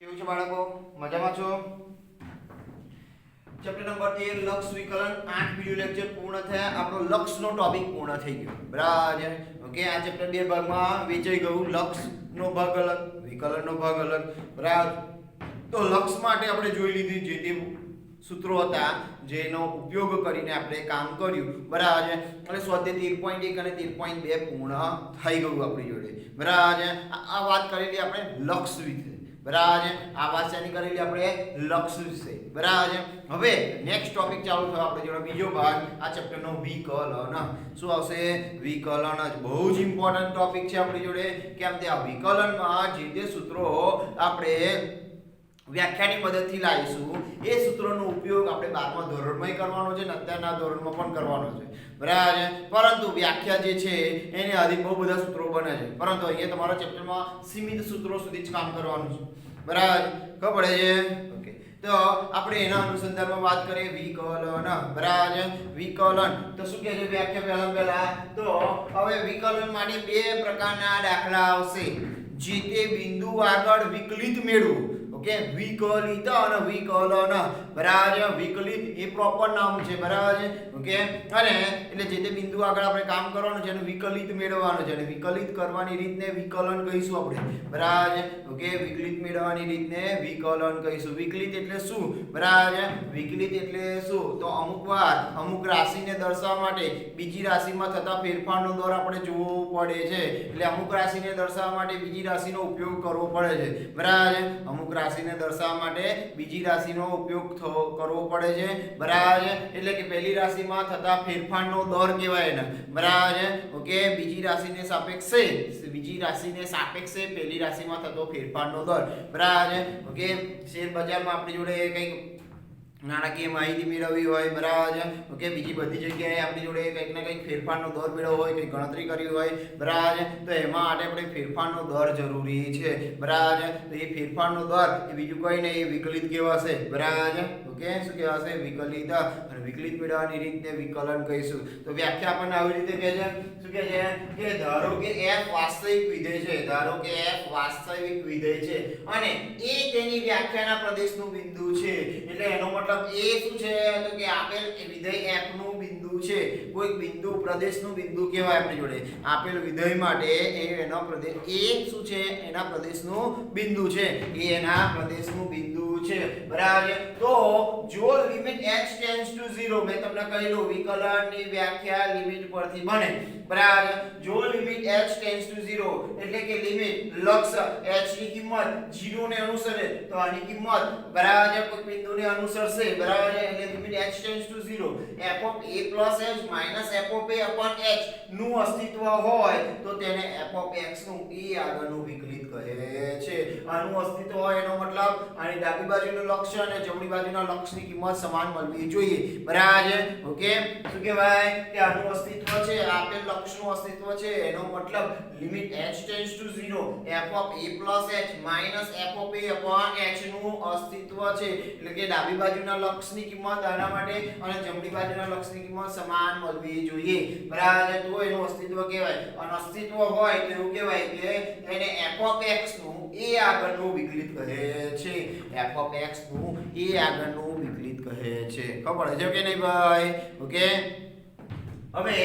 કેવું છે બાળકો, મજામાં છો? ચેપ્ટર નંબર 13 લક્ષ વિકલન 8 વિડિયો લેક્ચર પૂર્ણ થયા. આપણો લક્ષનો ટોપિક પૂર્ણ થઈ ગયો. બરાબર. ઓકે, આ ચેપ્ટર બે ભાગમાં વેચાઈ ગયું. લક્ષનો ભાગ અલગ, વિકલનનો ભાગ અલગ. બરાબર. તો લક્ષ માટે આપણે જોઈ લીધી જે તે સૂત્રો હતા જેનો ઉપયોગ કરીને આપણે કામ કર્યું. બરાબર. અને સ્વાધ્યાય 13.1 અને 13.2 પૂર્ણ થઈ ગયું આપણી જોડે. બરાબર. આ વાત કરેલી આપણે લક્ષ વિશે. બરાબર. આ વાત શેની કરેલી આપણે લક્ષ વિશે. બરાબર. હવે નેક્સ્ટ ટોપિક ચાલુ થયો આપણે જોડે બીજો ભાગ આ ચેપ્ટરનો વિકલન. શું આવશે? વિકલન જ બહુ જ ઇમ્પોર્ટન્ટ ટોપિક છે આપણી જોડે. કેમ કે આ વિકલનમાં જે તે સૂત્રો આપણે વ્યાખ્યાની મદદથી લાવીશું એ સૂત્રોનો ઉપયોગ આપણે 12મા ધોરણમાં કરવાનો છે અને અત્યારના ધોરણમાં પણ કરવાનો છે. બરાબર. પરંતુ વ્યાખ્યા જે છે એને આધી બહુ બધા સૂત્રો બને છે, પરંતુ અહીંયા તમારા ચેપ્ટરમાં સીમિત સૂત્રો સુધી જ કામ કરવાનું છે. બરાબર. ખબર પડે છે? ઓકે, તો આપણે એના અનુસંધાનમાં વાત કરીએ વિકલન. બરાબર. વિકલન તો શું કહે છે વ્યાખ્યા પહેલા તો હવે વિકલન માટે બે પ્રકારના દાખલા આવશે. જે તે બિંદુ આગળ વિકલિત મેળવો. ઓકે, વિકલિત અને વિકલન. બરાબર. વિકલિત એ પ્રોપર નામ છે. બરાબર. ઓકે, અને એટલે જે તે બિંદુ આગળ આપણે કામ કરવાનું છે એનું વિકલિત મેળવવાનું છે અને વિકલિત કરવાની રીતને વિકલન કહીશું આપણે. બરાબર. ઓકે, વિકલિત મેળવવાની રીતને વિકલન કહીશું. વિકલિત એટલે શું? બરાબર. વિકલિત એટલે શું? તો અમુકવાર અમુક રાશિને દર્શાવવા માટે બીજી રાશિમાં થતા ફેરફારનો દર આપણે જોવો પડે છે. એટલે અમુક રાશિને દર્શાવવા માટે બીજી રાશિનો ઉપયોગ કરવો પડે છે. બરાબર. અમુક રાશિને દર્શાવવા માટે બીજી રાશિનો ઉપયોગ કરવો પડે છે. બરાબર. એટલે કે પહેલી રાશિમાં થતા ફેરફારનો દર કહેવાય એને. બરાબર. ઓકે, બીજી રાશિને સાપેક્ષે પહેલી રાશિમાં થતો ફેરફારનો દર. બરાબર. ઓકે, શેર બજારમાં આપણી જોડે કંઈક નાણાકીય માહિતી મેળવવી હોય. બરાબર. ઓકે, બીજી બધી જગ્યાએ આપણી જોડે કંઈક ને કંઈક ફેરફારનો દર મેળવવો હોય, કંઈક ગણતરી કરવી હોય. બરાબર. તો એમાં માટે આપણે ફેરફારનો દર જરૂરી છે. બરાબર. તો એ ફેરફારનો દર એ બીજું કંઈ નહીં, એ વિકલિત કહેવાશે. બરાબર. ઓકે, શું કહેવાશે? વિકલિત. અને વિકલિત મેળવવાની રીતને વિકલન કહીશું. તો વ્યાખ્યા આપણને આવી રીતે કહે છે. શું કહે છે? કે ધારો કે f વાસ્તવિક વિધેય છે. ધારો કે f વાસ્તવિક વિધેય છે અને એ તેની વ્યાખ્યાના પ્રદેશનું બિંદુ છે. એટલે એનો મતલબ એ શું છે? તો કે આપેલ વિધેય f નું બિંદુ છે. કોઈ બિંદુ પ્રદેશનું બિંદુ કહેવાય આપણી જોડે. આપેલ વિધેય માટે એનો પ્રદેશ એ શું છે? એના પ્રદેશનું બિંદુ છે. એ એના પ્રદેશનું બિંદુ છે. બરાબર. તો જો લિમિટ h ટેન્ડ્સ ટુ 0, મેં તમને કહેલું વિકલનની વ્યાખ્યા લિમિટ પરથી બને. બરાબર. જો લિમિટ h ટેન્ડ્સ ટુ 0 એટલે કે લિમિટ લક્ષ h ની કિંમત 0 ને અનુસરે તો આની કિંમત બરાબર કોઈ બિંદુને અનુસરશે. બરાબર. એટલે limit h tends to 0 f of a plus h minus f of a upon h નું અસ્તિત્વ હોય તો તેને f of x નું e આગળનું વિકલિત કહે છે. આનું અસ્તિત્વ હોય એનો મતલબ આની ડાબી બાજુનું લક્ષ અને જમણી બાજુના લક્ષની કિંમત સમાન મળવી જોઈએ. બરાબર. ઓકે, શું કહેવાય? કે આનું અસ્તિત્વ છે, આપેલ લક્ષનું અસ્તિત્વ છે એનો મતલબ limit h tends to 0 f of a plus h minus f of a upon h નું અસ્તિત્વ છે. એટલે કે ડાબી બાજુના લક્ષની કિંમત આના માટે અને જમણી બાજુના લક્ષની કિંમત સમાન મળવી જોઈએ. બરાબર. તો એનું અસ્તિત્વ કહેવાય. અને અસ્તિત્વ હોય તો એવું કહેવાય કે એને f of x નું એ આગળનું વિકલિત કહે છે. f of x નું એ આગળનું વિકલિત કહે છે. ખબર છે કે નહીં ભાઈ? ઓકે, હવે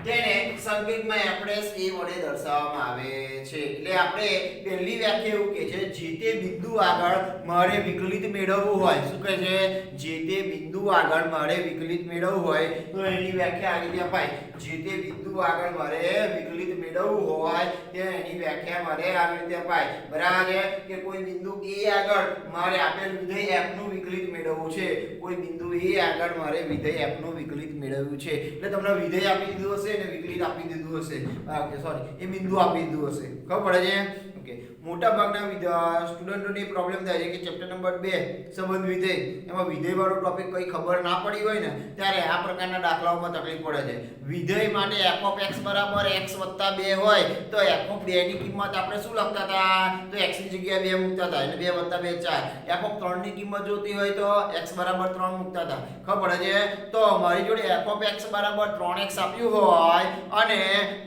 તેને સંકેતમાં એપ્રેસ એ વડે દર્શાવવામાં આવે છે. એટલે આપણે પહેલી વ્યાખ્યા એવું કહે છે જે તે બિંદુ આગળ મારે વિકલિત મેળવવું હોય. શું કહે છે? જે તે બિંદુ આગળ મારે વિકલિત મેળવવું હોય તો એની વ્યાખ્યા આ રીતે અપાય. જે તે બિંદુ આગળ મારે વિકલિત મેળવવું હોય તે એની વ્યાખ્યા મારે આ રીતે અપાય. બરાબર. કે કોઈ બિંદુ a આગળ મારે આપેલ વિધેય f નું વિકલિત મેળવવું છે. કોઈ બિંદુ a આગળ મારે વિધેય f નું વિકલિત મેળવવું છે. એટલે તમને વિધેય આપી દીધું હશે અને વિકલિત આપી દીધું હશે. ઓકે, સોરી, એ બિંદુ આપી દીધું હશે. ખબર પડે છે? ઓકે, મોટા ભાગના સ્ટુડન્ટોને પ્રોબ્લેમ થાય છે કે ચેપ્ટર નંબર 2 સંબંધ વિધેય એમાં વિધેય વાળો ટોપિક કોઈ ખબર ના પડી હોય ને ત્યારે આ પ્રકારના દાખલાઓમાં તકલીફ પડે છે. વિધેય માટે f of x બરાબર x + 2 હોય તો f of 2 ની કિંમત આપણે શું લખતા હતા? તો x ની જગ્યાએ 2 મૂકતા હતા. એટલે 2 + 2 4. f of 3 ની કિંમત જોતી હોય તો x બરાબર 3 મૂકતા હતા. ખબર પડે છે? તો મારી જોડે f of x બરાબર 3x આપ્યું હોય અને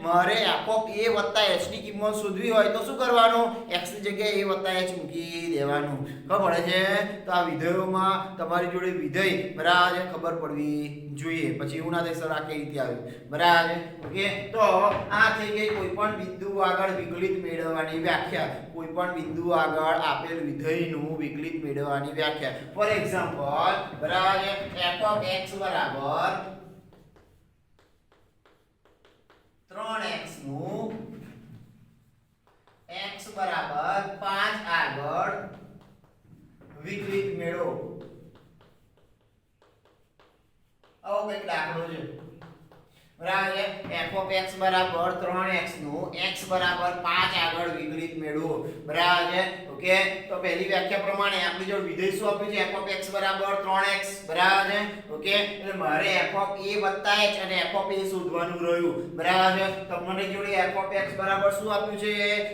મારે f of a + h ની કિંમત શોધવી હોય તો શું કરવાનું? કરવાનું, x ની જગ્યાએ a વત્તા h મૂકી દેવાનું. ખબર પડે છે? તો આ વિધેયોમાં તમારી જોડે વિધેય બરાબર ખબર પડવી જોઈએ. પછી એવું ના થાય સર આ કઈ રીતે આવ્યું બરાબર. ઓકે, તો આ થઈ ગઈ કોઈ પણ બિંદુ આગળ વિકલિત મેળવવાની વ્યાખ્યા. કોઈ પણ બિંદુ આગળ આપેલ વિધેયનું વિકલિત મેળવવાની વ્યાખ્યા. ફોર એક્ઝામ્પલ બરાબર f of x બરાબર 3x નું x બરાબર 5 આગળ વિકલિત મેળવો. આવો કંઈક દાખલો છે બરાબર. f of x બરાબર 3x નું x બરાબર 5 આગળ વિકલિત મેળવો બરાબર. ઓકે, તો પહેલી વ્યાખ્યા પ્રમાણે આપણી જોડે વિધેય શું આપ્યું છે? f of x બરાબર 3x બરાબર. ઓકે, એટલે મારે f of a h અને f of a શોધવાનું રહ્યું બરાબર. તો મને જોડે f of x બરાબર શું આપ્યું છે?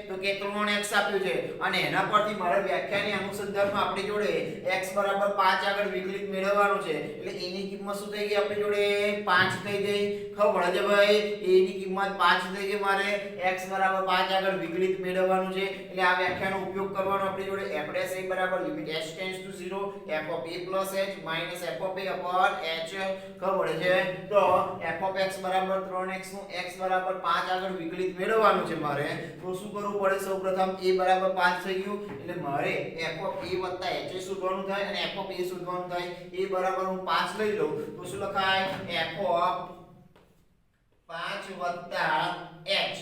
તો કે 3x આપ્યું છે અને એના પરથી મારે વ્યાખ્યાની અનુસંધાનમાં આપણી જોડે x બરાબર 5 આગળ વિકલિત મેળવવાનું છે. એટલે a ની કિંમત શું થઈ ગઈ આપણી જોડે? 5 થઈ ગઈ. ખબર પડે છે ભાઈ? a ની કિંમત 5 થઈ ગઈ. મારે x બરાબર 5 આગળ વિકલિત મેળવવાનું છે. એટલે આ વ્યાખ્યાનો ઉપયોગ કરવાનો આપણી જોડે f dash a બરાબર limit h tends to 0 f of a plus h minus f of a upon h. ખબર પડે છે? તો f of x બરાબર 3x નું x બરાબર 5 આગળ વિકલિત મેળવવાનું છે મારે. તો શું કરવું પડે? સૌપ્રથમ a બરાબર 5 થઈ ગયું એટલે મારે f of a વત્તા h શોધવાનું થાય અને f of a શોધવાનું થાય. a બરાબર હું 5 લઈ લઉં તો શું લખાય? f of 5 વત્તા h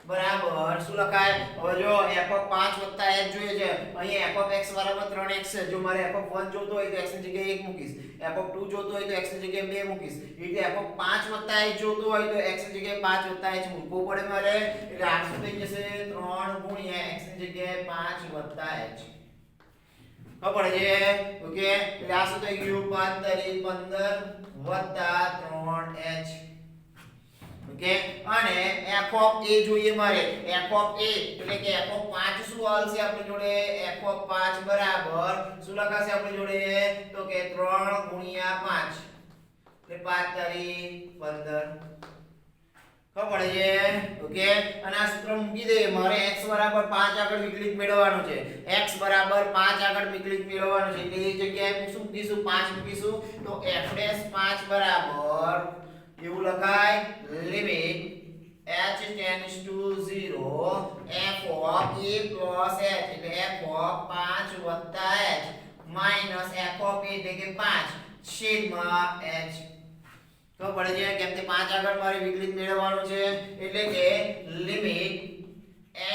બરાબર શું લખાય? હવે જો f of 5 વત્તા h જોઈએ છે. અહીંયા f of x બરાબર 3x છે. જો મારે f of 1 જોતો હોય તો x ની જગ્યાએ 1 મૂકીશ. f of 2 જોતો હોય તો x ની જગ્યાએ 2 મૂકીશ. એ રીતે f of 5 વત્તા h જોતો હોય તો x ની જગ્યાએ 5 વત્તા h મૂકવો પડે મારે. એટલે આ શું થઈ જશે? 3 ગુણ્યા x ની જગ્યાએ 5 વત્તા h. ખબર છે? ઓકે, એટલે આ શું થઈ ગયું? 5 તારી 15 વત્તા 3h. ઓકે, અને f of a જોઈએ મારે. f of a એટલે કે f of 5 શું આવશે આપણી જોડે? f of 5 બરાબર શું લખાશે આપણી જોડે? તો કે 3 ગુણ્યા 5 એટલે 5 તારી 15. ખબર છે? ઓકે, અને આ સૂત્ર મૂકી દે. મારે x બરાબર 5 આગળ વિકલિત મેળવવાનું છે. x બરાબર 5 આગળ વિકલિત મેળવવાનું છે એટલે એ જગ્યાએ શું મૂકીશું? 5 મૂકીશું. તો f dash 5 બરાબર એવું લખાય limit h tends to 0 f of a plus h એટલે f of 5 વત્તા h minus f of a એટલે કે 5 છેદમાં h. તો પડે છે કેમ કે 5 આગળ મારે વિકલિત મેળવવાનું છે એટલે કે limit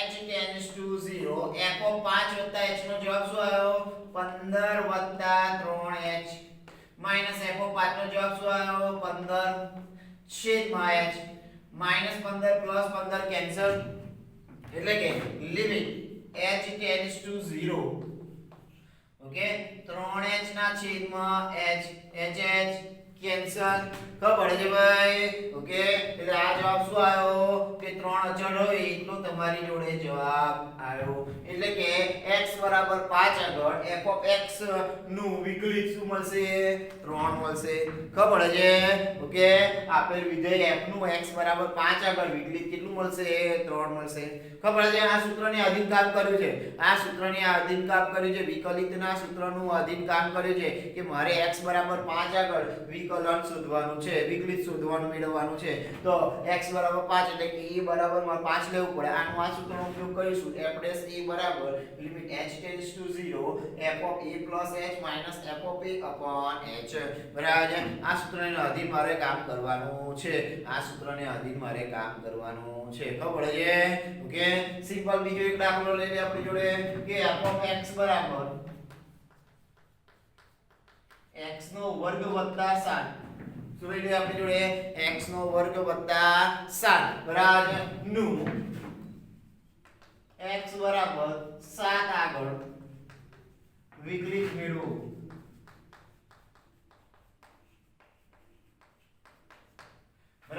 h tends to 0 f of 5 વત્તા h નો જવાબ શું આવ્યો? 15 વત્તા 3h minus f of 5 નો જવાબ શું આવ્યો? 15 છેદમાં h minus 15 plus 15 કેન્સલ એટલે કે limit h tends to 0 okay 3h ના છેદમાં h h કેન્સલ. ખબર પડે છે ભાઈ? ઓકે, એટલે આ જવાબ શું આવ્યો? કે 3 અચળ હોય એટલો તમારી જોડે જવાબ આવ્યો. એટલે કે x બરાબર 5 આગળ f of x નું વિકલિત શું મળશે? 3 મળશે. ખબર પડે છે? ઓકે, આપેલ વિધેય f નું x બરાબર 5 આગળ વિકલિત કેટલું મળશે? 3 મળશે. ખબર છે? આ સૂત્રને અધીન કામ કર્યું છે. આ સૂત્રને અધીન કામ કર્યું છે. વિકલિતના સૂત્રનું અધીન કામ કર્યું છે કે મારે x બરાબર 5 આગળ વિકલન શોધવાનું છે, વિકલિત શોધવાનું મેળવવાનું છે. તો x બરાબર 5 એટલે કે a બરાબર મારે 5 લેવું પડે. આનો આ સૂત્રનો ઉપયોગ કરીશું. f dash a બરાબર limit h tends to 0 f of a plus h minus f of a upon h. બરાબર છે? આ સૂત્રને અધીન મારે કામ કરવાનું છે. આ સૂત્રને અધીન મારે કામ કરવાનું છે. ખબર છે? ઓકે, સિમ્પલ બીજો એક દાખલો લઈ લે આપણી જોડે કે f of x બરાબર x નો વર્ગ વત્તા 7. શું લઈ લે આપણી જોડે? x નો વર્ગ વત્તા 7 બરાબર નું x બરાબર 7 આગળ વિકલિત મેળવો.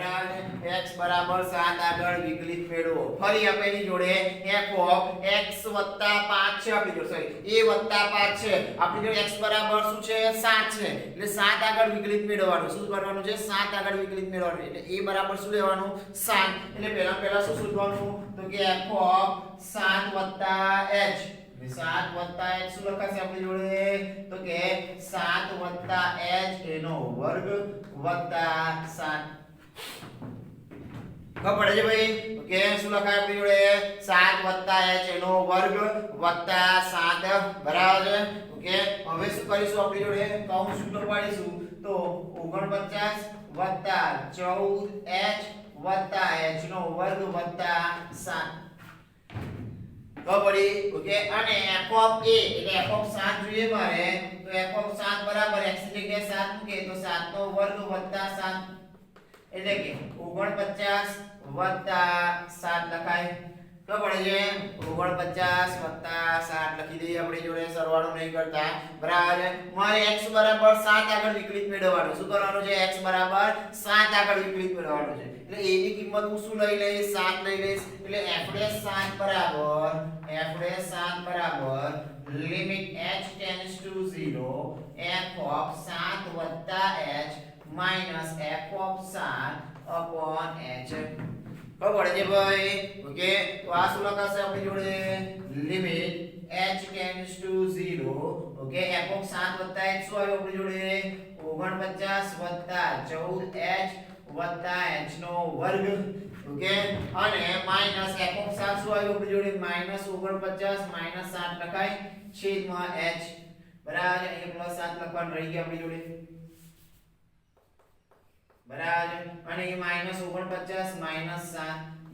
બરાબર x બરાબર 7 આગળ વિકલિત મેળવો ફરી આપેલી જોડે f of x 5 છે આપણી જોડે સોરી a 5 છે આપણી જોડે x બરાબર શું છે 7 છે એટલે 7 આગળ વિકલિત મેળવવાનું શું કરવાનું છે 7 આગળ વિકલિત મેળવવાનું એટલે a બરાબર શું લેવાનું 7 એટલે પહેલા શું શોધવાનું તો કે f of 7 h 7 h શું લખાશે આપણી જોડે તો કે 7 h એનો વર્ગ વત્તા 7 ખબર પડે છે ભાઈ ઓકે શું લખાય આપણી જોડે 7 h એનો વર્ગ વત્તા 7 બરાબર છે ઓકે હવે શું કરીશું આપણી જોડે કૌંસ સૂત્ર પાડીશું તો 49 14 h નો વર્ગ વત્તા 7 પડી ઓકે અને f of a એટલે f of 7 જોઈએ મારે તો f of 7 બરાબર x ની જગ્યાએ 7 મૂકે તો 7 નો વર્ગ વત્તા 7 એટલે કે 49 વત્તા 7 લખાય તો પડે છે 49 વત્તા 7 લખી દઈએ આપણી જોડે સરવાળો નહીં કરતા બરાબર મારે x બરાબર 7 આગળ વિકલિત મેળવવાનું શું કરવાનું છે x બરાબર 7 આગળ વિકલિત મેળવવાનું છે એટલે a ની કિંમત હું શું લઈ લઈશ 7 લઈ લઈશ એટલે f' 7 બરાબર limit h tends to 0 f of 7 h minus f of 7 upon h ખબર પડે છે ભાઈ ઓકે તો આ શું લખાશે આપણી જોડે limit h tends to 0 okay f of 7 h શું આવ્યો આપણી જોડે 49 14h h નો વર્ગ ઓકે અને માઈનસ f of 7 શું આવ્યું આપણી જોડે -49 -7 લખાય છેદમાં h બરાબર અહીં પ્લસ 7 લખવાનું રહી ગયા આપણી જોડે બરાબર અને એ -49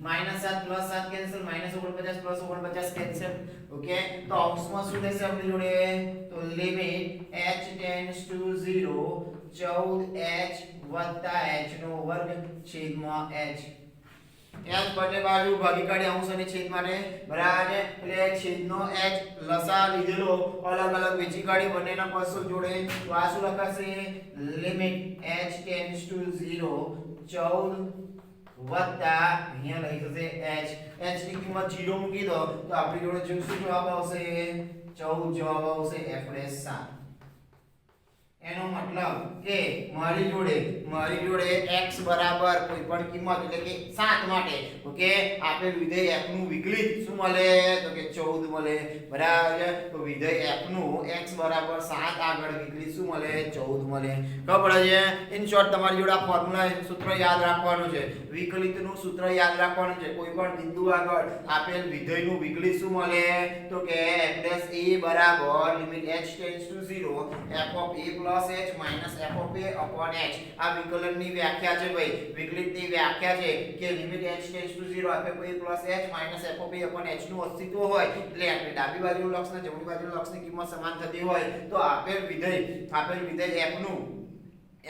-7 plus 7 cancel -49 plus 49 cancel okay તો અંશમાં શું થશે આપણી જોડે તો limit h tends to 0 14h h નો વર્ગ છેદમાં h h બંને બાજુ ભાગી કાઢી અંશ અને છેદ માટે બરાબર એટલે છેદનો h લસા લીધેલો અલગ અલગ વેચી કાઢી બંનેના પદ જોડે તો આ શું લખાશે લિમિટ h ટેન્ડ્સ ટુ 0 14 વત્તા અહીંયા લઈ જશે h h ની કિંમત 0 મૂકી દો તો આપણી જોડે શું જવાબ આવશે 14 જવાબ આવશે f' 7 એનો મતલબ કે મારી જોડે x બરાબર કોઈ પણ કિંમત એટલે કે 7 માટે ઓકે આપેલ વિધેય f નું વિકલિત શું મળે તો કે 14 મળે બરાબર તો વિધેય f નું x બરાબર 7 આગળ વિકલિત શું મળે 14 મળે ખબર છે ઇન શોર્ટ તમારી જોડે આ ફોર્મ્યુલા સૂત્ર યાદ રાખવાનું છે વિકલિતનું સૂત્ર યાદ રાખવાનું છે કોઈ પણ બિંદુ આગળ આપેલ વિધેયનું વિકલિત શું મળે તો કે f' a બરાબર limit h tends to 0 f of a h minus f of a upon h આ વિકલનની વ્યાખ્યા છે ભાઈ વિકલિતની વ્યાખ્યા છે કે limit h tends to 0 f of a h minus f of a upon h નું અસ્તિત્વ હોય એટલે આપણે ડાબી બાજુનું લક્ષ અને જમણી બાજુનું લક્ષની કિંમત સમાન થતી હોય તો આપેલ વિધેય f નું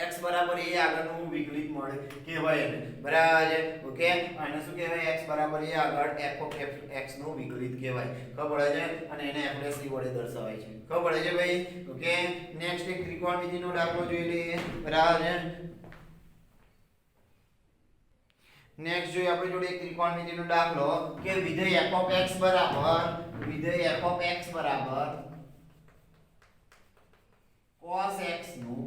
x બરાબર a આગળનું વિકલિત મળે કહેવાય એને બરાબર ઓકે અને શું કહેવાય x બરાબર a આગળ f of x નું વિકલિત કહેવાય ખબર છે અને એને આપણે c વડે દર્શાવાય છે ખબર છે ભાઈ ઓકે નેક્સ્ટ એક ત્રિકોણમિતિનો દાખલો જોઈ લઈએ બરાબર નેક્સ્ટ જોઈએ આપણી જોડે એક ત્રિકોણમિતિનો દાખલો કે વિધેય f of x બરાબર cos x નું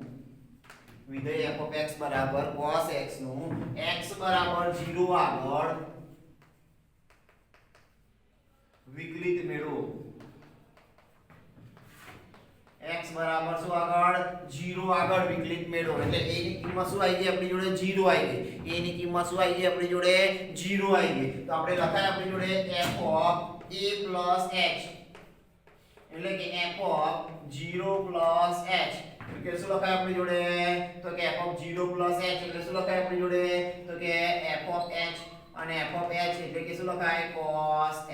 વિધેય f of x બરાબર cos x નું x બરાબર 0 આગળ વિકલિત મેળવો x બરાબર શું આગળ 0 આગળ વિકલિત મેળવો એટલે a ની કિંમત શું આવી ગઈ આપણી જોડે 0 આવી ગઈ a ની કિંમત શું આવી ગઈ આપણી જોડે 0 આવી ગઈ તો આપણે લખાય આપણી જોડે f of a h એટલે કે f of 0 h કે શું લખાય આપણી જોડે તો કે f of 0 h એટલે શું લખાય આપણી જોડે તો કે f of h અને f of h એટલે કે શું લખાય cos h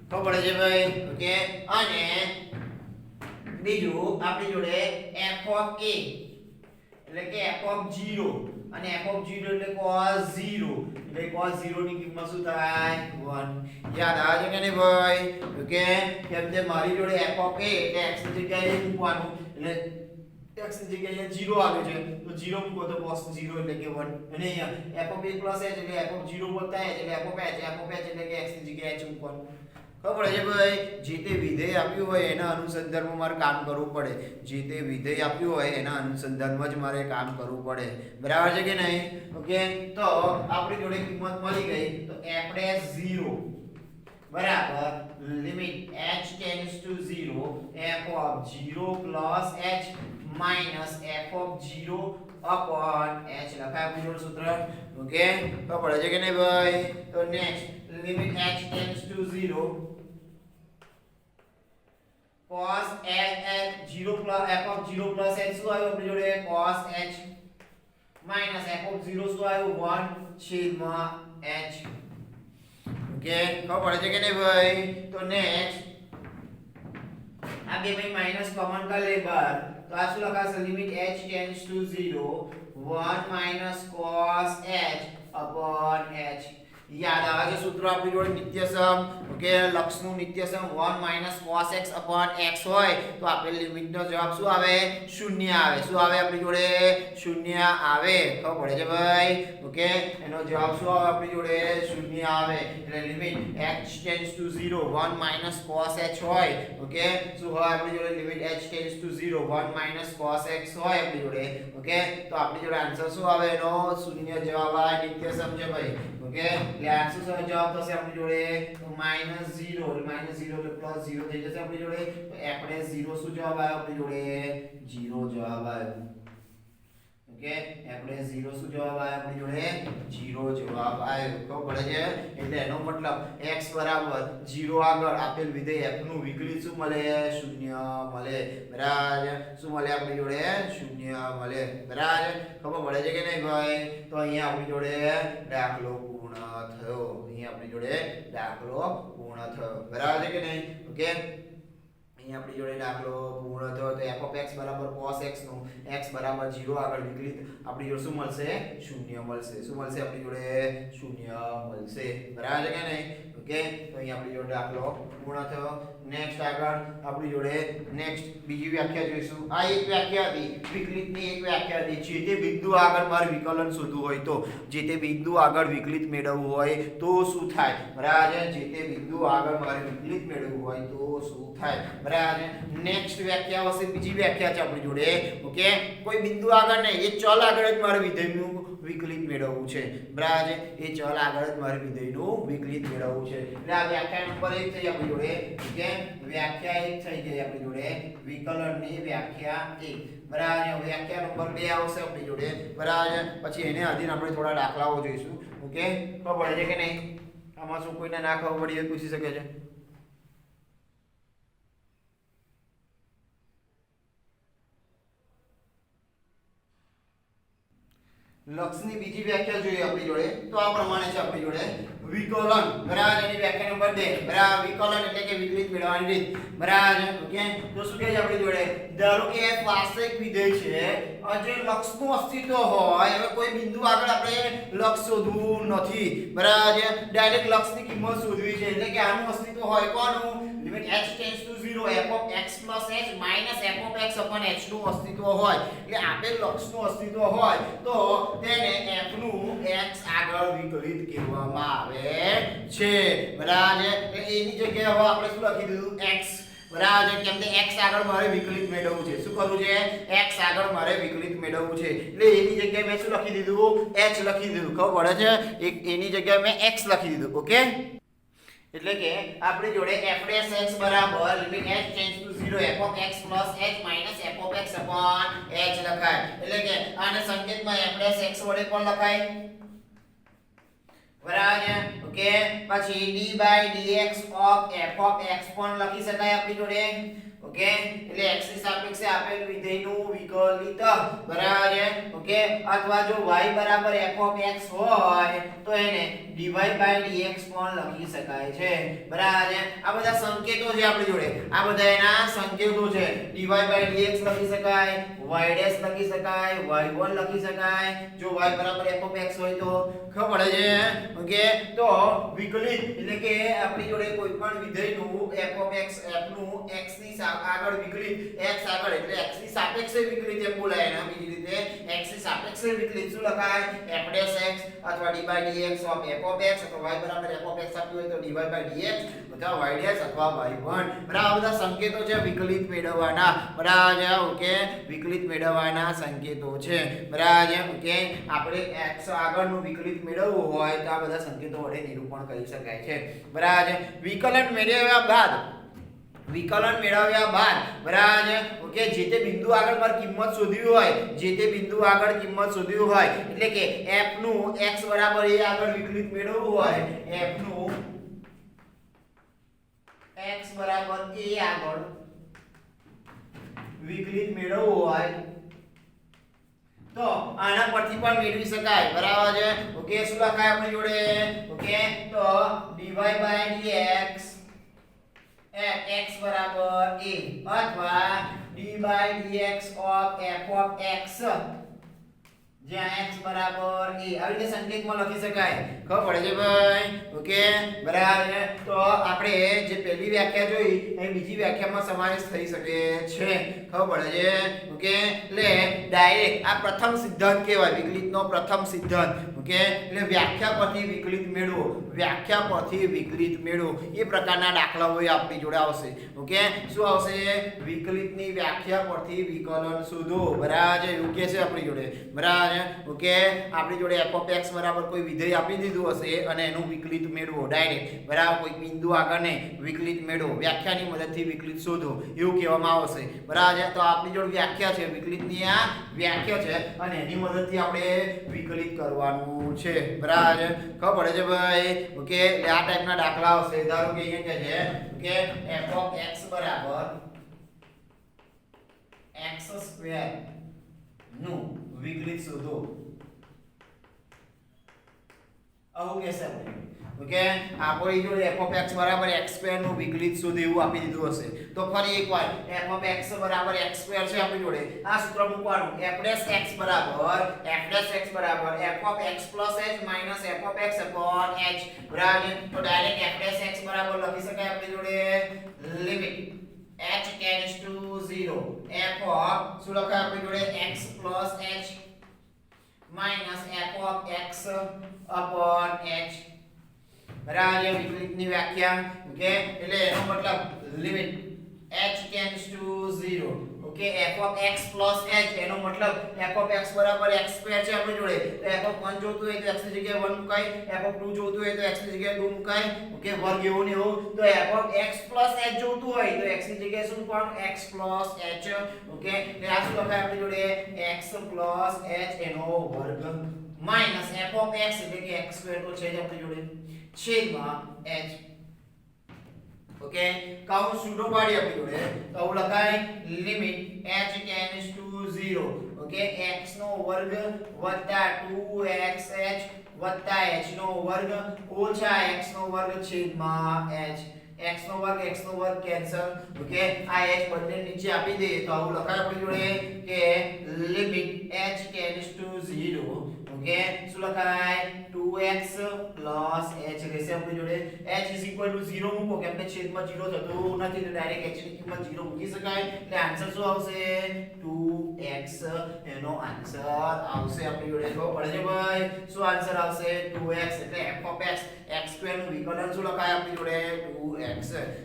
ખબર છે ભાઈ ઓકે અને બીજું આપણી જોડે f of a એટલે કે f of 0 અને f of 0 એટલે cos 0 એટલે cos 0 ની કિંમત શું થાય 1 યાદ આવે છે કે નહીં ભાઈ ઓકે કેમ કે મારી જોડે f of a એટલે x ની જગ્યાએ મૂકવાનું એટલે x ની જગ્યાએ 0 આવે છે તો 0 મૂકો તો cos 0 એટલે કે 1 અને અહીંયા f of a h એટલે f of 0 વત્તા h એટલે f of h એટલે કે x ની જગ્યાએ h મૂકવાનું ખબર છે ભાઈ જે તે વિધેય આપ્યું હોય એના અનુસંધાનમાં મારે કામ કરવું પડે જે તે વિધેય આપ્યું હોય એના અનુસંધાનમાં જ મારે કામ કરવું પડે બરાબર છે કે નહીં ઓકે તો આપણી જોડે કિંમત મળી ગઈ તો f'0 બરાબર limit h tends to 0 f of 0 plus h minus f of 0 upon h લખાય આપણી જોડે સૂત્ર ઓકે તો પડે છે કે નહીં ભાઈ તો next limit h tends to 0 cos h 0 plus f of 0 plus h શું આવ્યું આપણી જોડે cos h minus f of 0 શું આવ્યું 1 છેદમાં h ઓકે ખબર પડે છે કે નહીં ભાઈ તો નેક્સ્ટ આ બે ભાઈ માઈનસ કોમન કર લે બાર તો આ શું લખાશે limit h tends to 0 1 minus cos h upon h યાદ આવે છે સૂત્ર આપણી જોડે નિત્યસમ okay લક્ષનું નિત્યસમ 1 minus cos x upon x હોય તો આપેલ લિમિટનો જવાબ શું આવે 0 આવે શું આવે આપણી જોડે 0 આવે ખબર પડે છે ભાઈ ઓકે એનો જવાબ શું આવે આપણી જોડે 0 આવે એટલે limit h tends to 0 1 minus cos h હોય ઓકે શું હોય આપણી જોડે limit h tends to 0 1 minus cos x હોય આપણી જોડે ઓકે તો આપણી જોડે આન્સર શું આવે એનો 0 જવાબ આવે નિત્યસમ છે ભાઈ ઓકે એટલે આ શું જવાબ થશે આપણી જોડે -0 -0 એટલે +0 થઈ જશે આપણી જોડે તો આપણે 0 શું જવાબ આવ્યો આપણી જોડે 0 જવાબ આવ્યો ઓકે આપણે 0 શું જવાબ આવ્યો આપણી જોડે 0 જવાબ આવ્યો ખબર પડે છે એટલે એનો મતલબ x બરાબર 0 આગળ આપેલ વિધેય f નું વિકલિત શું મળે 0 મળે બરાબર શું મળે આપણી જોડે 0 મળે બરાબર ખબર પડે છે કે નહીં ભાઈ તો અહીંયા આપણી જોડે દાખલો પૂર્ણ થયો અહીંયા આપણી જોડે દાખલો પૂર્ણ થયો બરાબર છે કે નહીં ઓકે અહીં આપણી જોડે દાખલો પૂર્ણ થયો તો f of x બરાબર cos x નું x બરાબર 0 આગળ વિકલિત આપણી જોડે શું મળશે 0 મળશે શું મળશે આપણી જોડે 0 મળશે બરાબર છે કે નહીં ઓકે તો અહીં આપણી જોડે દાખલો પૂર્ણ થયો નેક્સ્ટ આગળ આપણી જોડે નેક્સ્ટ બીજી વ્યાખ્યા જોઈશું આ એક વ્યાખ્યા હતી વિકલિતની એક વ્યાખ્યા હતી જે તે બિંદુ આગળ મારે વિકલન શોધવું હોય તો જે તે બિંદુ આગળ વિકલિત મેળવવું હોય તો શું થાય બરાબર જે તે બિંદુ આગળ મારે વિકલિત મેળવવું હોય તો શું થાય બરાબર નેક્સ્ટ વ્યાખ્યા હશે બીજી વ્યાખ્યા છે આપણી જોડે ઓકે કોઈ બિંદુ આગળ નહીં એ ચલ આગળ જ મારે વિધેયનું વિકલિત મેળવવું છે બરાબર એ ચલ આગળ જ મારે વિધેયનું વિકલિત મેળવવું છે એટલે આ વ્યાખ્યા નંબર 1 થઈ આપણી જોડે ઓકે વ્યાખ્યા 1 થઈ ગઈ આપણી જોડે વિકલનની વ્યાખ્યા 1 બરાબર વ્યાખ્યા નંબર 2 આવશે આપણી જોડે બરાબર પછી એને આધીન આપણે થોડા દાખલાઓ જોઈશું ઓકે ખબર પડે છે કે નહીં આમાં શું કોઈને ના ખબર પડી પૂછી શકે છે લક્ષની બીજી વ્યાખ્યા જોઈએ આપણી જોડે તો આ પ્રમાણે છે આપણી જોડે વિકલન બરાબર એની વ્યાખ્યા નંબર 2 બરાબર વિકલન એટલે કે વિકલિત મેળવવાની રીત બરાબર ઓકે તો શું કહે છે આપણી જોડે ધારો કે એક વાસ્તવિક વિધેય છે જે લક્ષનું અસ્તિત્વ હોય હવે કોઈ બિંદુ આગળ આપણે લક્ષ શોધવું નથી બરાબર ડાયરેક્ટ લક્ષની કિંમત શોધવી છે એટલે કે આનું અસ્તિત્વ હોય કોનું limit h tends to 0 f of x plus h minus f of x upon h નું અસ્તિત્વ હોય એટલે આપેલ લક્ષનું અસ્તિત્વ હોય તો તેને f નું x આગળ વિકલિત કહેવામાં આવે છે બરાબર એની જગ્યાએ હવે આપણે શું લખી દીધું x બરાબર કેમ કે x આગળ મારે વિકલિત મેળવવું છે શું કરવું છે x આગળ મારે વિકલિત મેળવવું છે એટલે એની જગ્યાએ મેં શું લખી દીધું h લખી દીધું ખબર પડે છે એની જગ્યાએ મેં x લખી દીધું ઓકે એટલે કે આપણી જોડે f' x બરાબર limit h tends to 0 f of x plus h minus f of x upon h લખાય એટલે કે આને સંકેતમાં f' x વડે પણ લખાય બરાબર ઓકે પછી d by dx of f of x પણ લખી શકાય આપણી જોડે ઓકે એટલે x ની સાપેક્ષે આપેલ વિધેયનું વિકલિત બરાબર ઓકે અથવા જો y બરાબર f of x હોય તો એને dy by dx પણ લખી શકાય છે બરાબર આ બધા સંકેતો છે આપણી જોડે આ બધા એના સંકેતો છે dy by dx લખી શકાય y' લખી શકાય y1 લખી શકાય જો y બરાબર f of x હોય તો ખબર પડે છે ઓકે તો વિકલિત એટલે કે આપણી જોડે કોઈ પણ વિધેયનું f of x f નું x ની આગળ વિકલિત x આગળ એટલે x ની સાપેક્ષે વિકલિત એમ બોલાય ને બીજી રીતે x ની સાપેક્ષે વિકલિત શું લખાય f' અથવા d/dx of f of x અથવા y બરાબર f of x આપ્યું હોય તો dy/dx અથવા y' અથવા y1 બરાબર બધા સંકેતો છે વિકલિત મેળવવાના બરાબર ઓકે વિકલિત મેળવવાના સંકેતો છે બરાબર ઓકે આપણે x આગળનું વિકલિત મેળવવું હોય તો આ બધા સંકેતો વડે નિરૂપણ કરી શકાય છે બરાબર વિકલન મેળવ્યા બાદ બરાબર ઓકે જે તે બિંદુ આગળ પર કિંમત શોધવી હોય જે તે બિંદુ આગળ કિંમત શોધવી હોય એટલે કે f નું x બરાબર a આગળ વિકલિત મેળવવું હોય f નું x બરાબર a આગળ વિકલિત મેળવવું હોય તો આના પરથી પણ મેળવી શકાય બરાબર છે ઓકે શું લખાય આપણી જોડે ઓકે તો dy/dx x બરાબર a અથવા dy/dx of f of x જ્યાં x બરાબર a આવી રીતે સંકેતમાં લખી શકાય ખબર પડે છે ભાઈ ઓકે બરાબર તો આપણે જે પહેલી વ્યાખ્યા જોઈ એ બીજી વ્યાખ્યામાં સમાવેશ થઈ શકે છે ખબર પડે છે ઓકે એટલે ડાયરેક્ટ આ પ્રથમ સિદ્ધાંત કહેવાય વિકલિતનો પ્રથમ સિદ્ધાંત ઓકે એટલે વ્યાખ્યા પરથી વિકલિત મેળવો એ પ્રકારના દાખલાઓ આપણી જોડે આવશે ઓકે શું આવશે વિકલિતની વ્યાખ્યા પરથી વિકલન શોધો બરાબર એવું કે છે આપણી જોડે બરાબર ઓકે આપણી જોડે f of x બરાબર કોઈ વિધેય આપી દીધું હશે અને એનું વિકલિત મેળવો ડાયરેક્ટ બરાબર કોઈ બિંદુ આગળને વિકલિત મેળવો વ્યાખ્યાની મદદથી વિકલિત શોધો એવું કહેવામાં આવશે બરાબર તો આપણી જોડે વ્યાખ્યા છે વિકલિતની આ વ્યાખ્યા છે અને એની મદદથી આપણે વિકલિત કરવાનું છે બરાબર ખબર પડે છે ભાઈ ઓકે આ ટાઈપના દાખલા આવશે ધારો કે અહીંયા કે છે કે f of x બરાબર x² નું વિકલિત શોધો આવું કહેશે આપણે ઓકે આપણી જોડે f of x બરાબર x² નું વિકલિત શોધો એવું આપી દીધું હશે તો ફરી એકવાર f of x બરાબર x² છે આપણી જોડે આ સૂત્ર મૂકવાનું f' x બરાબર f of x plus h minus f of x upon h બરાબર તો ડાયરેક્ટ f' x બરાબર લખી શકાય આપણી જોડે limit h tends to 0 f of શું લખાય આપણી જોડે x plus h minus f of x upon h બરાબર વિકલિતની વ્યાખ્યા ઓકે એટલે એનો મતલબ limit h tends to 0 okay f of x plus h એનો મતલબ f of x બરાબર x² છે આપણી જોડે તો f of 1 જોતું હોય તો x ની જગ્યાએ 1 મુકાય f of 2 જોતું હોય તો x ની જગ્યાએ 2 મુકાય ઓકે વર્ગ એવો ને એવો તો f of x plus h જોતું હોય તો x ની જગ્યાએ શું મૂકવાનું x plus h ઓકે એટલે આ શું લખાય આપણી જોડે x plus h એનો વર્ગ માઈનસ f of x એટલે કે x² તો છે જ આપણી જોડે છેદમાં h ઓકે કાઉન્ટ સૂત્રો પાડી આપી જોડે તો આવું લખાય limit h tends to 0 okay x નો વર્ગ વત્તા 2xh વત્તા h નો વર્ગ ઓછા x નો વર્ગ છેદમાં h x નો વર્ગ કેન્સલ ઓકે આ h બંને નીચે આપી દઈએ તો આવું લખાય આપણી જોડે કે limit h tends to 0 okay શું લખાય 2x plus h રહેશે આપણી જોડે h 0 મૂકો કેમ કે છેદમાં 0 થતું નથી તો ડાયરેક્ટ h ની કિંમત 0 મૂકી શકાય એટલે આન્સર શું આવશે 2x એનો આન્સર આવશે આપણી જોડે ખબર પડે છે ભાઈ શું આન્સર આવશે 2x એટલે f of x x² નું વિકલન શું લખાય આપણી જોડે 2x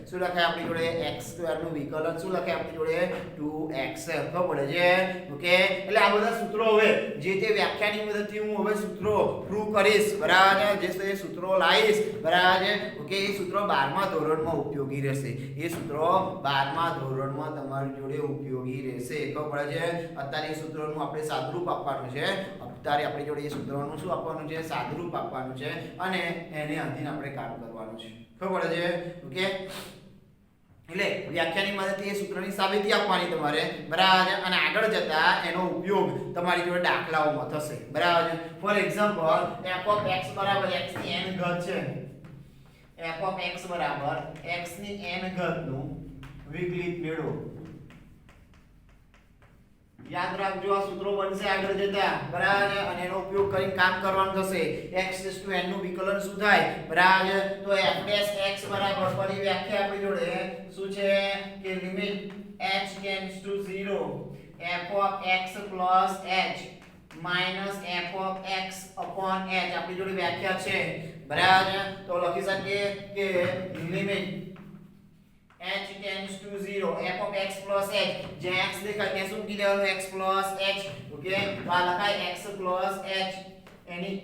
શું લખાય આપણી જોડે x² નું વિકલન શું લખાય આપણી જોડે 2x ખબર પડે છે ઓકે એટલે આ બધા સૂત્રો હવે જે તે વ્યાખ્યાની મદદથી હું હવે સૂત્રો પ્રૂવ કરીશ બરાબર જે તે સૂત્રો લાવીશ બરાબર ઓકે એ સૂત્રો 12મા ધોરણમાં ઉપયોગી રહેશે એ સૂત્રો 12મા ધોરણમાં તમારી જોડે ઉપયોગી રહેશે ખબર પડે છે અત્યારે એ સૂત્રોનું આપણે સાદુરૂપ આપવાનું છે અત્યારે આપણી જોડે એ સૂત્રોનું શું આપવાનું છે સાદુરૂપ આપવાનું છે અને એને આધીન આપણે કામ કરવાનું છે ખબર પડે છે ઓકે એટલે વ્યાખ્યાની મદદથી એ સૂત્રની સાબિતી આપવાની તમારે બરાબર અને આગળ જતા એનો ઉપયોગ તમારી જોડે દાખલાઓમાં થશે બરાબર for example f of x બરાબર x ની n ઘાત છે f of x બરાબર x ની n ઘાત નું વિકલિત મેળવો યાદ રાખજો આ સૂત્રો બનશે આગળ જતા બરાબર અને એનો ઉપયોગ કરીને કામ કરવાનું થશે x⁻n નું વિકલન શું થાય બરાબર તો f' બરાબર ફરી વ્યાખ્યા આપણી જોડે શું છે કે limit h tends to 0 f of x plus h minus f of x upon h આપણી જોડે વ્યાખ્યા છે બરાબર તો લખી શકીએ કે limit h tends to 0 f of x plus h જે x દેખાય ત્યાં શું મૂકી દેવાનું x plus h ઓકે તો આ લખાય x plus h એની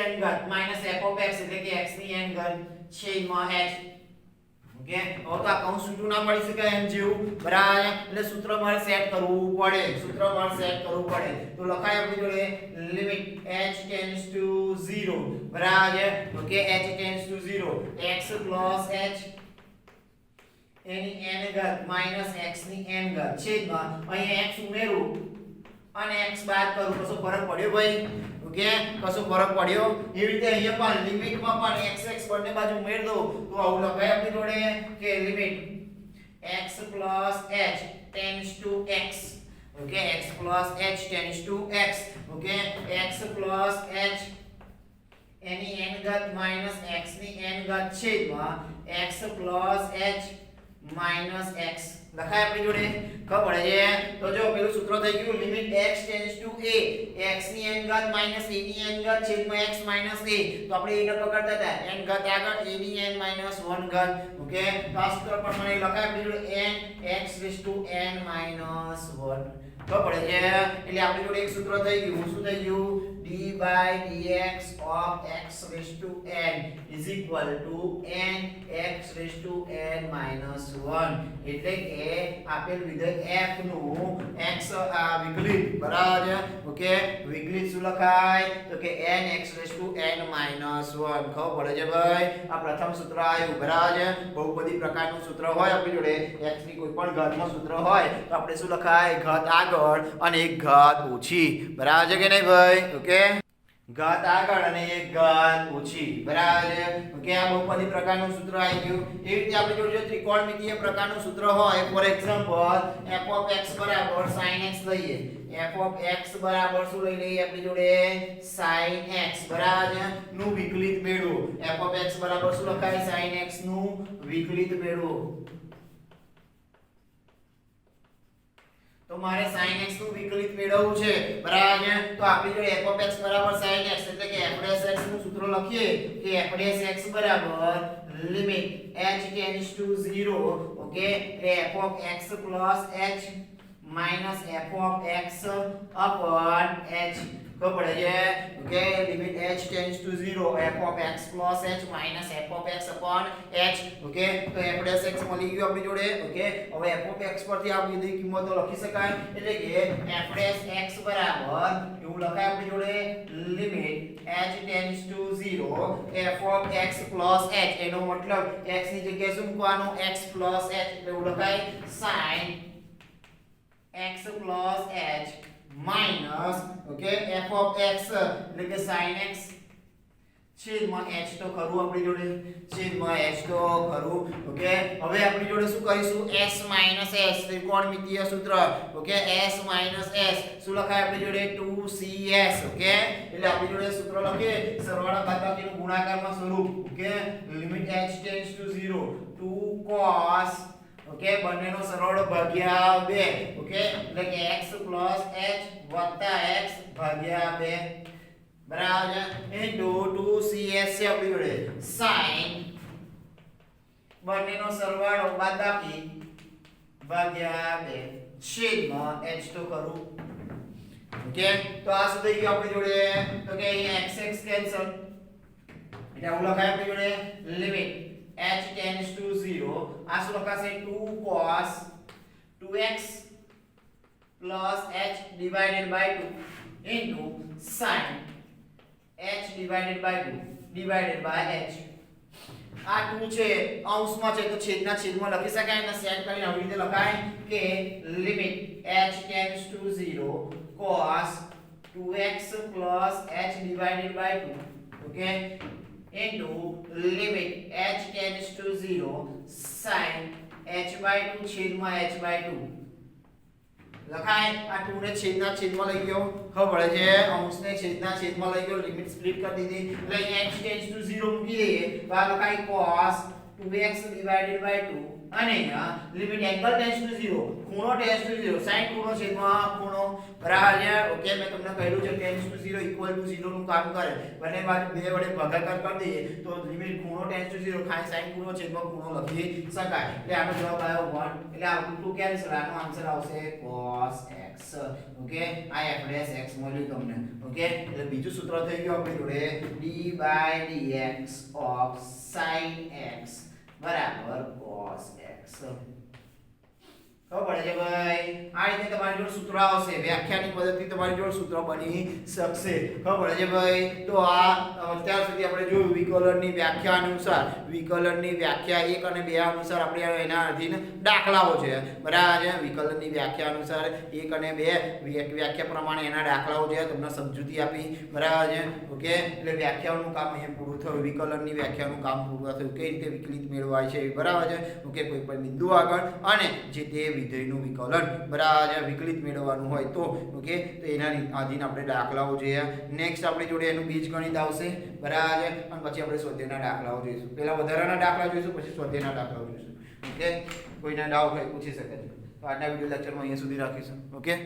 n ઘાત minus f of x એટલે કે x ની n ઘાત છેદમાં h ઓકે હવે તો આ કૌંસ છૂટું ના પડી શકાય એમ જેવું બરાબર એટલે સૂત્ર મારે સેટ કરવું પડે તો લખાય આપણી જોડે લિમિટ h tends to 0 બરાબર okay h tends to 0 x plus h any n ઘાત માઈનસ x ની n ઘાત છેદમાં અહીં x ઉમેરું અને x બાદ કરું કશો ફરક પડ્યો ભાઈ ઓકે કશો ફરક પડ્યો એવી રીતે અહીંયા પણ લિમિટમાં પણ x બંને બાજુ ઉમેર દો તો આવું લખાય આપણી જોડે કે limit x plus h tends to x okay x plus h tends to x okay x plus h any n ઘાત માઈનસ x ની n ઘાત છેદમાં x plus h minus x લખાય આપણી જોડે ખબર પડે છે તો જો પેલું સૂત્ર થઈ ગયું limit x tends to a x ની n ઘાત માઈનસ a ની n ઘાત છેદમાં x માઈનસ a તો આપણે એને પકડતા હતા n ઘાત આગળ a ની n માઈનસ 1 ઘાત ઓકે તો આ સૂત્ર પર મને લખાય આપણી જોડે n x raise to n minus 1 ખબર પડે છે એટલે આપણી જોડે એક સૂત્ર થઈ ગયું શું થઈ ગયું d by dx of x raised to n is equal to n x raised to n minus 1 એટલે કે આપેલ વિધેય f નું x વિકલિત બરાબર ઓકે વિકલિત શું લખાય તો કે n x raised to n minus 1 ખબર પડે છે ભાઈ આ પ્રથમ સૂત્ર આવ્યું બરાબર બહુપદી પ્રકારનું સૂત્ર હોય આપણી જોડે x ની કોઈ પણ ઘાતમાં સૂત્ર હોય તો આપણે શું લખાય ઘાત આગળ અને એક ઘાત ઓછી બરાબર છે કે નહીં ભાઈ ઓકે ઘાત આગળ અને એક ઘાત ઓછી બરાબર ઓકે આ બહુપદી પ્રકારનું સૂત્ર આવી ગયું એવી રીતે આપણે જોડે જો ત્રિકોણમિતિય પ્રકારનું સૂત્ર હોય for example f of x બરાબર sin x લઈએ f of x બરાબર શું લઈ લઈએ આપણી જોડે sin x બરાબર નું વિકલિત મેળવો f of x બરાબર શું લખાય sin x નું વિકલિત મેળવો તો મારે sin x નું વિકલિત મેળવવું છે બરાબર તો આપણી જોડે f of x બરાબર sin x એટલે કે f' x નું સૂત્ર લખીએ કે f' x બરાબર limit h tends to 0 okay એટલે f of x plus h minus f of x upon h ખબર પડે છે okay limit h tends to 0 f of x plus h minus f of x upon h okay તો f' x મળી ગયું આપણી જોડે okay હવે f of x પરથી આ બધી કિંમતો લખી શકાય એટલે કે f' x બરાબર એવું લખાય આપણી જોડે limit h tends to 0 f of x plus h એનો મતલબ x ની જગ્યાએ શું મૂકવાનું x plus h એટલે એવું લખાય sin x plus h minus okay f of x એટલે કે sin x છેદમાં h તો ખરું આપણી જોડે છેદમાં h તો ખરું ઓકે હવે આપણી જોડે શું કરીશું s minus s ત્રિકોણમિતિય સૂત્ર ઓકે s minus s શું લખાય આપણી જોડે 2cs ઓકે એટલે આપણી જોડે સૂત્ર લખીએ સરવાળા બાદબાકીનું ગુણાકારમાં સ્વરૂપ okay limit h tends to 0 2 cos okay બંનેનો સરવાળો ભાગ્યા 2 ઓકે એટલે કે x plus h વત્તા x ભાગ્યા 2 બરાબર ઇન્ટુ 2cs છે આપણી જોડે sin બંનેનો સરવાળો બાદબાકી ભાગ્યા 2 છેદમાં h તો કરું ઓકે તો આ શું થઈ ગયું આપણી જોડે તો કે અહીં x કેન્સલ એટલે આવું લખાય આપણી જોડે લિમિટ h tends to 0 આ શું લખાશે 2 cos 2x plus h divided by 2 into sin h divided by 2 divided by h આ 2 છે અંશમાં છે તો છેદના છેદમાં લખી શકાય અને સેટ કરીને આવી રીતે લખાય કે limit h tends to 0 cos 2x plus h divided by 2 okay into limit h tends to 0 sin h by 2 છેદમાં h by 2 લખાય આ 2 ને છેદના છેદમાં લઈ ગયો ખબર પડે છે અંશને છેદના છેદમાં લઈ ગયો લિમિટ સ્પ્લિટ કરી દીધી એટલે અહીંયા x ટેન્ડ્સ ટુ 0 મૂકી દઈએ તો આ લખાય cos 2x ડિવાઇડેડ બાય 2 અને લિમિટ એંગલ ટેન્ડ્સ ટુ 0 ખૂણો ટેન્ડ્સ ટુ 0 sin ખૂણો છેદમાં ખૂણો બરાબર છે ઓકે મેં તમને કહ્યું છે ટેન્ડ્સ ટુ 0 ઇક્વલ ટુ 0 નું કામ કરે બંને બાજુ બે વડે ભાગાકાર કરી દઈએ તો લિમિટ ખૂણો ટેન્ડ્સ ટુ 0 ખાય sin ખૂણો છેદમાં ખૂણો લખી શકાય એટલે આનો જવાબ આવ્યો 1 એટલે આ 2 કેન્સલ આનો આન્સર આવશે cos x ઓકે આ f' x મળ્યું તમને ઓકે એટલે બીજું સૂત્ર થઈ ગયું આપણી જોડે d/dx of sin x બરાબર cos x ખબર પડે છે ભાઈ આ રીતે તમારી જોડે સૂત્ર આવશે વ્યાખ્યાની મદદથી તમારી જોડે સૂત્ર બની શકશે ખબર પડે છે ભાઈ તો આ અત્યાર સુધી આપણે જોયું વિકલનની વ્યાખ્યા અનુસાર વિકલનની વ્યાખ્યા 1 અને 2 અનુસાર આપણે એના અધીન દાખલાઓ છે બરાબર છે વિકલનની વ્યાખ્યા અનુસાર 1 અને 2 વ્યાખ્યા પ્રમાણે એના દાખલાઓ છે તમને સમજૂતી આપી બરાબર છે ઓકે એટલે વ્યાખ્યાઓનું કામ અહીંયા પૂરું થયું વિકલનની વ્યાખ્યાનું કામ પૂરું થયું કઈ રીતે વિકલિત મેળવાય છે બરાબર છે ઓકે કોઈ પણ બિંદુ આગળ અને જે તે વિધેયનું વિકલન બરાબર વિકલિત મેળવવાનું હોય તો ઓકે તો એના આધીન આપણે દાખલાઓ જોઈએ નેક્સ્ટ આપણી જોડે એનું બીજગણિત આવશે બરાબર અને પછી આપણે સ્વાધ્યાયના દાખલાઓ જોઈશું પહેલા વધારાના દાખલા જોઈશું પછી સ્વાધ્યાયના દાખલાઓ જોઈશું ઓકે કોઈના ડાઉટ હોય પૂછી શકે છે તો આજના વિડિયો લેક્ચરમાં અહીંયા સુધી રાખીશું ઓકે